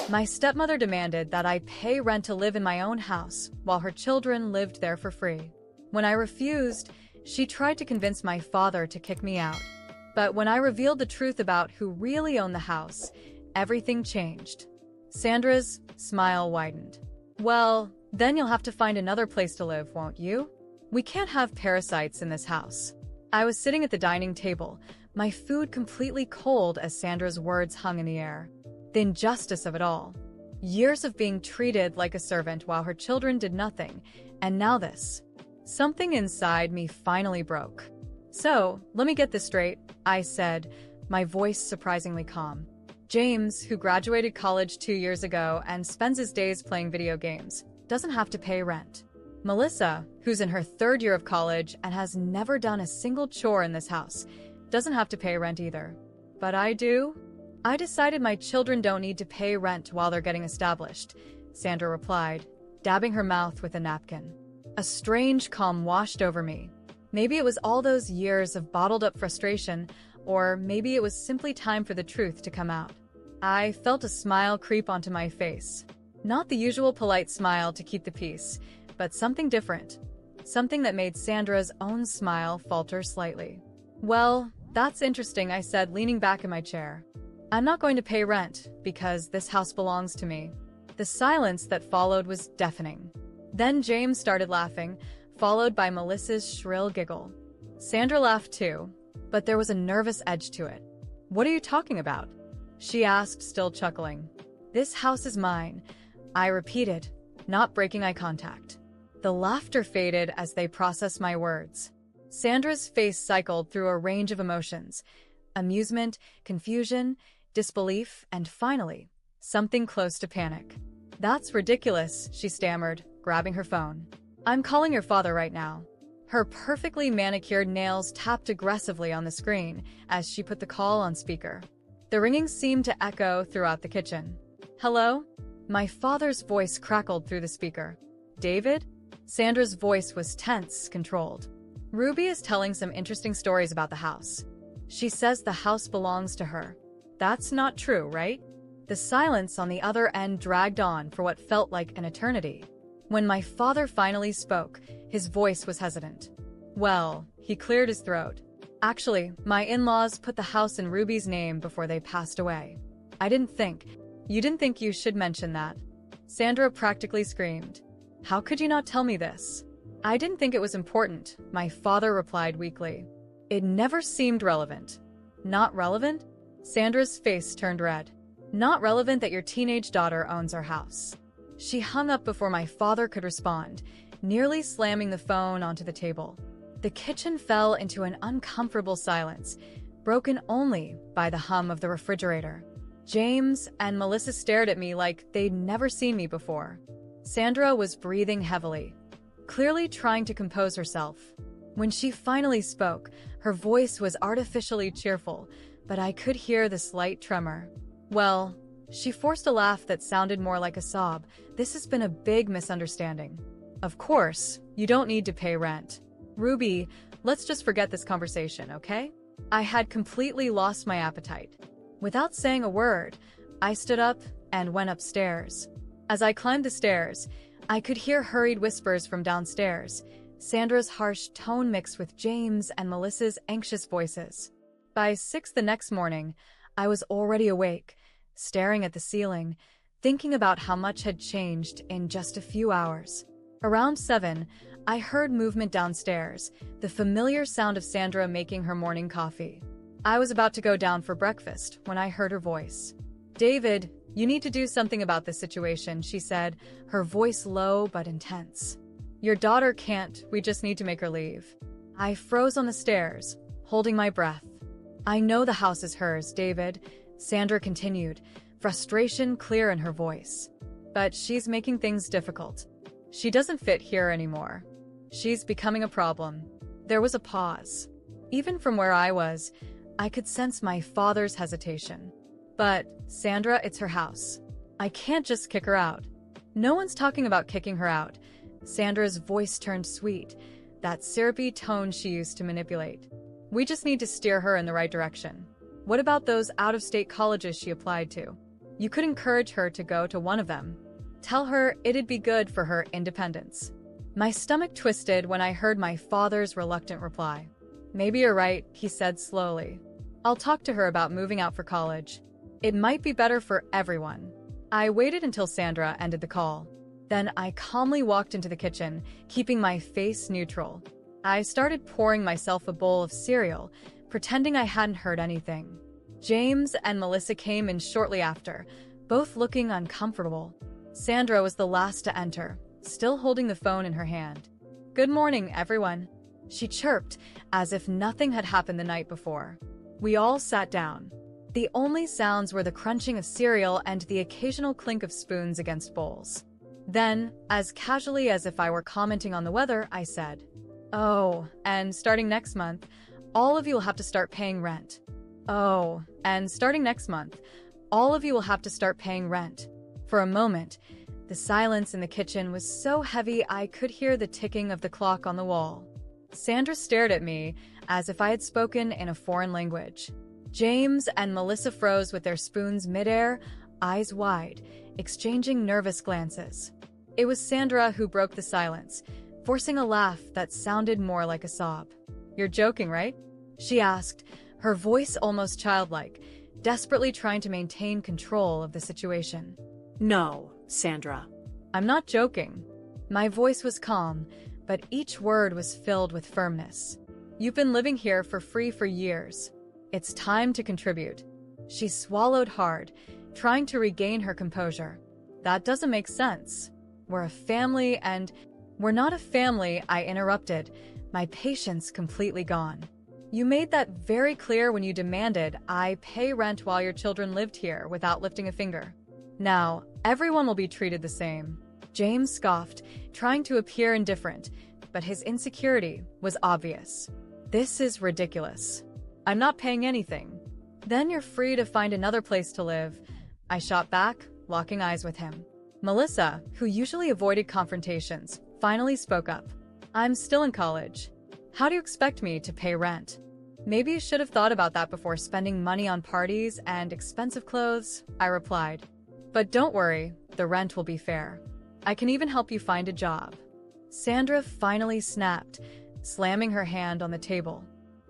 My stepmother demanded that I pay rent to live in my own house while her children lived there for free. When I refused, she tried to convince my father to kick me out. But when I revealed the truth about who really owned the house, everything changed. Sandra's smile widened. Well, then you'll have to find another place to live, won't you? We can't have parasites in this house. I was sitting at the dining table, my food completely cold as Sandra's words hung in the air. The injustice of it all. Years of being treated like a servant while her children did nothing, and now this. Something inside me finally broke. So, let me get this straight, I said, my voice surprisingly calm. James, who graduated college 2 years ago and spends his days playing video games, doesn't have to pay rent. Melissa, who's in her 3rd year of college and has never done a single chore in this house, doesn't have to pay rent either. But I do? I decided my children don't need to pay rent while they're getting established, Sandra replied, dabbing her mouth with a napkin. A strange calm washed over me. Maybe it was all those years of bottled-up frustration, or maybe it was simply time for the truth to come out. I felt a smile creep onto my face. Not the usual polite smile to keep the peace, but something different. Something that made Sandra's own smile falter slightly. Well, that's interesting, I said, leaning back in my chair. I'm not going to pay rent, because this house belongs to me. The silence that followed was deafening. Then James started laughing, followed by Melissa's shrill giggle. Sandra laughed too, but there was a nervous edge to it. What are you talking about? She asked, still chuckling. This house is mine, I repeated, not breaking eye contact. The laughter faded as they processed my words. Sandra's face cycled through a range of emotions. Amusement, confusion, disbelief, and finally, something close to panic. That's ridiculous, she stammered, grabbing her phone. I'm calling your father right now. Her perfectly manicured nails tapped aggressively on the screen as she put the call on speaker. The ringing seemed to echo throughout the kitchen. Hello? My father's voice crackled through the speaker. David? Sandra's voice was tense, controlled. Ruby is telling some interesting stories about the house. She says the house belongs to her. That's not true, right? The silence on the other end dragged on for what felt like an eternity. When my father finally spoke, his voice was hesitant. Well, he cleared his throat. Actually, my in-laws put the house in Ruby's name before they passed away. You didn't think you should mention that. Sandra practically screamed. How could you not tell me this? I didn't think it was important, my father replied weakly. It never seemed relevant. Not relevant? Sandra's face turned red. Not relevant that your teenage daughter owns our house. She hung up before my father could respond, nearly slamming the phone onto the table. The kitchen fell into an uncomfortable silence, broken only by the hum of the refrigerator. James and Melissa stared at me like they'd never seen me before. Sandra was breathing heavily, clearly trying to compose herself. When she finally spoke, her voice was artificially cheerful, but I could hear the slight tremor. Well, she forced a laugh that sounded more like a sob. This has been a big misunderstanding. Of course, you don't need to pay rent. Ruby, let's just forget this conversation, okay? I had completely lost my appetite. Without saying a word, I stood up and went upstairs. As I climbed the stairs, I could hear hurried whispers from downstairs, Sandra's harsh tone mixed with James and Melissa's anxious voices. By 6 the next morning, I was already awake, staring at the ceiling, thinking about how much had changed in just a few hours. Around 7, I heard movement downstairs, the familiar sound of Sandra making her morning coffee. I was about to go down for breakfast when I heard her voice. David, you need to do something about this situation, she said, her voice low but intense. Your daughter can't, we just need to make her leave. I froze on the stairs, holding my breath. I know the house is hers, David, Sandra continued, frustration clear in her voice. But she's making things difficult. She doesn't fit here anymore. She's becoming a problem. There was a pause. Even from where I was, I could sense my father's hesitation. But, Sandra, it's her house. I can't just kick her out. No one's talking about kicking her out. Sandra's voice turned sweet, that syrupy tone she used to manipulate. We just need to steer her in the right direction. What about those out-of-state colleges she applied to? You could encourage her to go to one of them. Tell her it'd be good for her independence. My stomach twisted when I heard my father's reluctant reply. Maybe you're right, he said slowly. I'll talk to her about moving out for college. It might be better for everyone. I waited until Sandra ended the call. Then I calmly walked into the kitchen, keeping my face neutral. I started pouring myself a bowl of cereal, pretending I hadn't heard anything. James and Melissa came in shortly after, both looking uncomfortable. Sandra was the last to enter, still holding the phone in her hand. "Good morning, everyone," she chirped, as if nothing had happened the night before. We all sat down. The only sounds were the crunching of cereal and the occasional clink of spoons against bowls. Then, as casually as if I were commenting on the weather, I said, "Oh, and starting next month, all of you will have to start paying rent." "Oh, and starting next month, all of you will have to start paying rent." For a moment, the silence in the kitchen was so heavy I could hear the ticking of the clock on the wall. Sandra stared at me as if I had spoken in a foreign language. James and Melissa froze with their spoons midair, eyes wide, exchanging nervous glances. It was Sandra who broke the silence, forcing a laugh that sounded more like a sob. "You're joking, right?" she asked, her voice almost childlike, desperately trying to maintain control of the situation. "No, Sandra." "I'm not joking." My voice was calm, but each word was filled with firmness. "You've been living here for free for years. It's time to contribute." She swallowed hard, trying to regain her composure. "That doesn't make sense. We're a family and—" "We're not a family," I interrupted, my patience completely gone. "You made that very clear when you demanded I pay rent while your children lived here without lifting a finger. Now, everyone will be treated the same." James scoffed, trying to appear indifferent, but his insecurity was obvious. "This is ridiculous. I'm not paying anything." "Then you're free to find another place to live," I shot back, locking eyes with him. Melissa, who usually avoided confrontations, finally spoke up. "I'm still in college. How do you expect me to pay rent?" "Maybe you should have thought about that before spending money on parties and expensive clothes," I replied. "But don't worry, the rent will be fair. I can even help you find a job." Sandra finally snapped, slamming her hand on the table.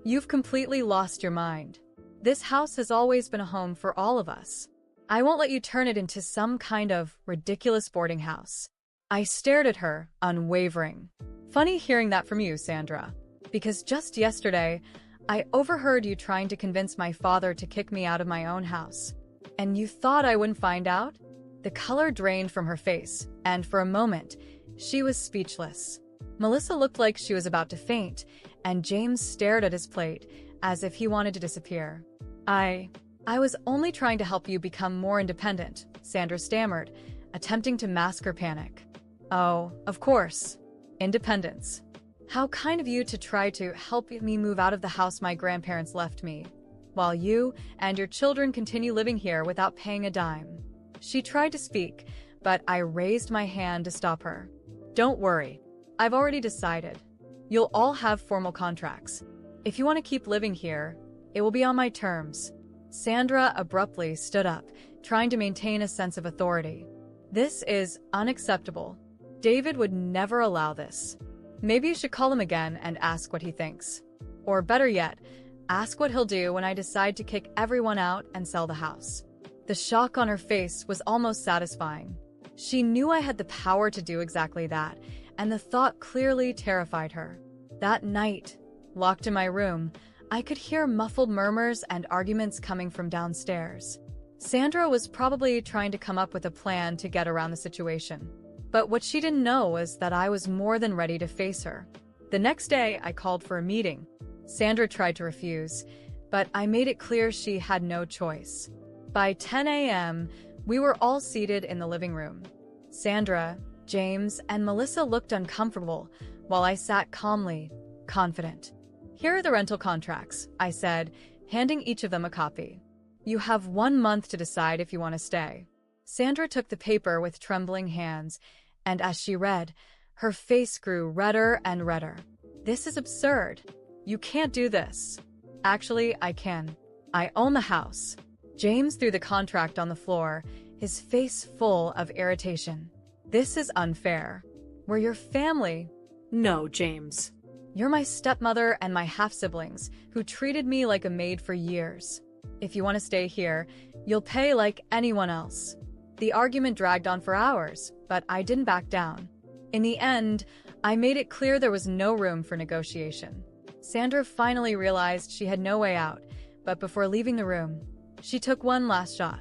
"You've completely lost your mind. This house has always been a home for all of us. I won't let you turn it into some kind of ridiculous boarding house." I stared at her, unwavering. "Funny hearing that from you, Sandra, because just yesterday, I overheard you trying to convince my father to kick me out of my own house. And you thought I wouldn't find out?" The color drained from her face, and for a moment, she was speechless. Melissa looked like she was about to faint, and James stared at his plate, as if he wanted to disappear. I was only trying to help you become more independent," Sandra stammered, attempting to mask her panic. "Oh, of course. Independence. How kind of you to try to help me move out of the house my grandparents left me, while you and your children continue living here without paying a dime." She tried to speak, but I raised my hand to stop her. "Don't worry. I've already decided. You'll all have formal contracts. If you want to keep living here, it will be on my terms." Sandra abruptly stood up, trying to maintain a sense of authority. "This is unacceptable. David would never allow this. Maybe you should call him again and ask what he thinks. Or better yet, ask what he'll do when I decide to kick everyone out and sell the house." The shock on her face was almost satisfying. She knew I had the power to do exactly that, and the thought clearly terrified her. That night, locked in my room, I could hear muffled murmurs and arguments coming from downstairs. Sandra was probably trying to come up with a plan to get around the situation. But what she didn't know was that I was more than ready to face her. The next day, I called for a meeting. Sandra tried to refuse, but I made it clear she had no choice. By 10 a.m., we were all seated in the living room. Sandra, James, and Melissa looked uncomfortable, while I sat calmly, confident. "Here are the rental contracts," I said, handing each of them a copy. "You have 1 month to decide if you want to stay." Sandra took the paper with trembling hands, and as she read, her face grew redder and redder. "This is absurd. You can't do this." "Actually, I can. I own the house. James threw the contract on the floor, his face full of irritation. This is unfair. We're your family. No, James. You're my stepmother and my half-siblings, who treated me like a maid for years. If you want to stay here, you'll pay like anyone else. The argument dragged on for hours, but I didn't back down. In the end, I made it clear there was no room for negotiation. Sandra finally realized she had no way out, but before leaving the room, she took one last shot.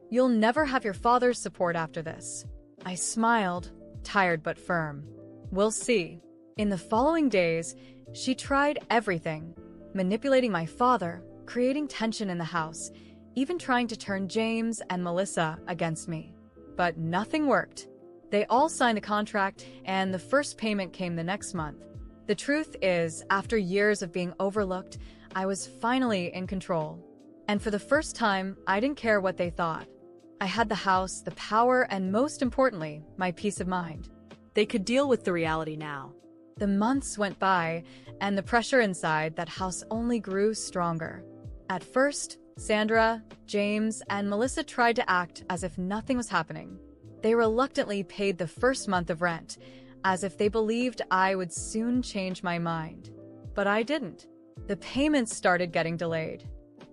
You'll never have your father's support after this. I smiled, tired but firm. We'll see. In the following days, she tried everything, manipulating my father, creating tension in the house, even trying to turn James and Melissa against me. But nothing worked. They all signed the contract, and the first payment came the next month. The truth is, after years of being overlooked, I was finally in control. And for the first time, I didn't care what they thought. I had the house, the power, and most importantly, my peace of mind. They could deal with the reality now. The months went by, and the pressure inside that house only grew stronger. At first, Sandra, James, and Melissa tried to act as if nothing was happening. They reluctantly paid the first month of rent, as if they believed I would soon change my mind. But I didn't. The payments started getting delayed.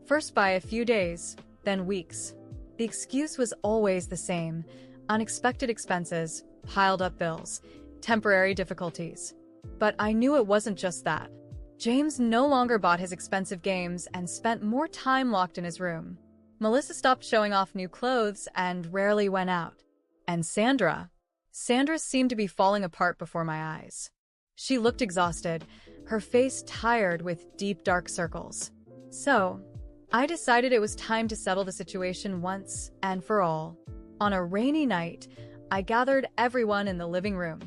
First by a few days, then weeks. The excuse was always the same: unexpected expenses, piled up bills, temporary difficulties. But I knew it wasn't just that. James no longer bought his expensive games and spent more time locked in his room. Melissa stopped showing off new clothes and rarely went out. And Sandra seemed to be falling apart before my eyes. She looked exhausted, her face tired with deep dark circles. So, I decided it was time to settle the situation once and for all. On a rainy night, I gathered everyone in the living room.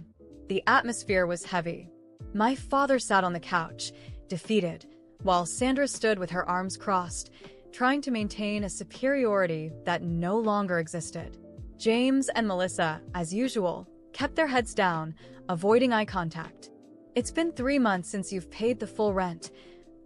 The atmosphere was heavy. My father sat on the couch, defeated, while Sandra stood with her arms crossed, trying to maintain a superiority that no longer existed. James and Melissa, as usual, kept their heads down, avoiding eye contact. It's been 3 months since you've paid the full rent,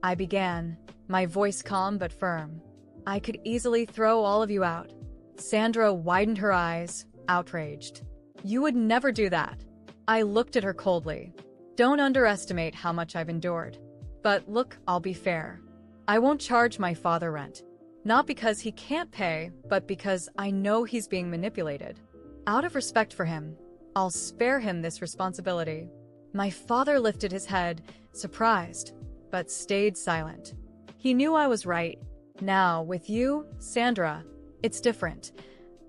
I began, my voice calm but firm. I could easily throw all of you out. Sandra widened her eyes, outraged. You would never do that. I looked at her coldly. Don't underestimate how much I've endured. But look, I'll be fair. I won't charge my father rent. Not because he can't pay, but because I know he's being manipulated. Out of respect for him, I'll spare him this responsibility. My father lifted his head, surprised, but stayed silent. He knew I was right. Now, with you, Sandra, it's different.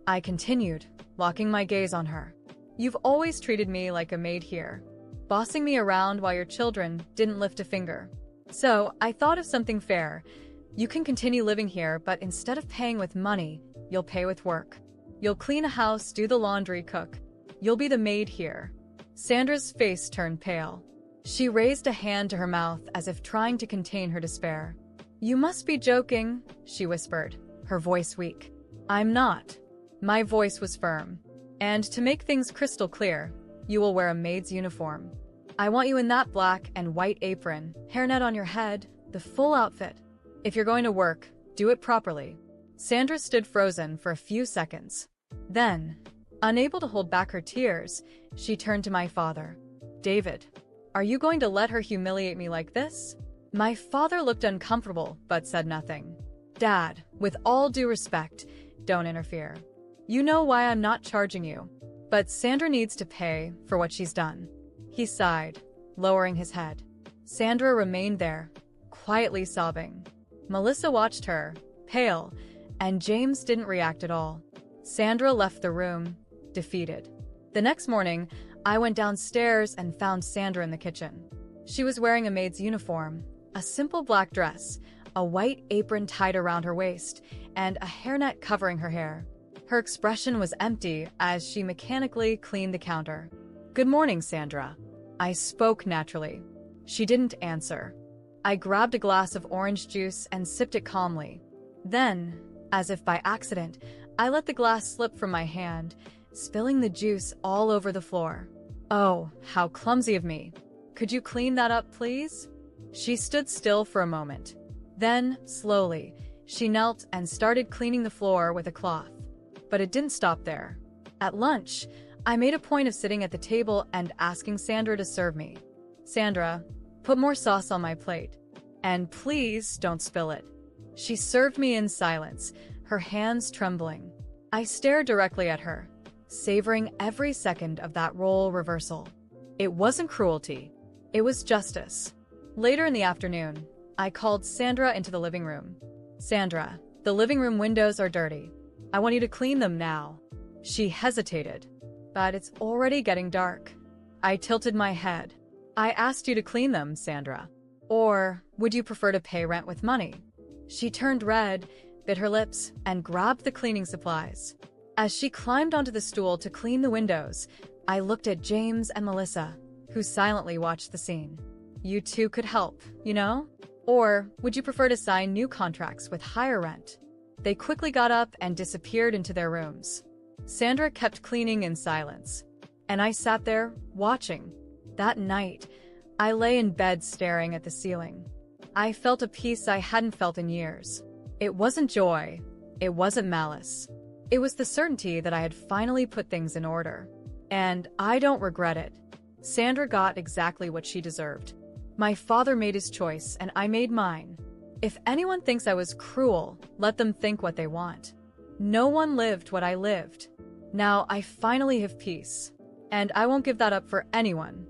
I continued, locking my gaze on her. You've always treated me like a maid here, bossing me around while your children didn't lift a finger. So, I thought of something fair. You can continue living here, but instead of paying with money, you'll pay with work. You'll clean a house, do the laundry, cook. You'll be the maid here. Sandra's face turned pale. She raised a hand to her mouth as if trying to contain her despair. You must be joking, she whispered, her voice weak. I'm not. My voice was firm. And to make things crystal clear, you will wear a maid's uniform. I want you in that black and white apron, hairnet on your head, the full outfit. If you're going to work, do it properly. Sandra stood frozen for a few seconds. Then, unable to hold back her tears, she turned to my father. David, are you going to let her humiliate me like this? My father looked uncomfortable, but said nothing. Dad, with all due respect, don't interfere. You know why I'm not charging you. But Sandra needs to pay for what she's done. He sighed, lowering his head. Sandra remained there, quietly sobbing. Melissa watched her, pale, and James didn't react at all. Sandra left the room, defeated. The next morning, I went downstairs and found Sandra in the kitchen. She was wearing a maid's uniform, a simple black dress, a white apron tied around her waist, and a hairnet covering her hair. Her expression was empty as she mechanically cleaned the counter. Good morning, Sandra. I spoke naturally. She didn't answer. I grabbed a glass of orange juice and sipped it calmly. Then, as if by accident, I let the glass slip from my hand, spilling the juice all over the floor. Oh, how clumsy of me. Could you clean that up, please? She stood still for a moment. Then, slowly, She knelt and started cleaning the floor with a cloth. But it didn't stop there. At lunch, I made a point of sitting at the table and asking Sandra to serve me. "Sandra, put more sauce on my plate. And please don't spill it." She served me in silence, her hands trembling. I stared directly at her, savoring every second of that role reversal. It wasn't cruelty. It was justice. Later in the afternoon, I called Sandra into the living room. "Sandra, the living room windows are dirty. I want you to clean them now." She hesitated. "But it's already getting dark." I tilted my head. "I asked you to clean them, Sandra. Or would you prefer to pay rent with money?" She turned red, bit her lips, and grabbed the cleaning supplies. As she climbed onto the stool to clean the windows, I looked at James and Melissa, who silently watched the scene. "You two could help, you know? Or would you prefer to sign new contracts with higher rent?" They quickly got up and disappeared into their rooms. Sandra kept cleaning in silence, and I sat there, watching. That night, I lay in bed staring at the ceiling. I felt a peace I hadn't felt in years. It wasn't joy. It wasn't malice. It was the certainty that I had finally put things in order. And I don't regret it. Sandra got exactly what she deserved. My father made his choice, and I made mine. If anyone thinks I was cruel, let them think what they want. No one lived what I lived. Now I finally have peace. And I won't give that up for anyone.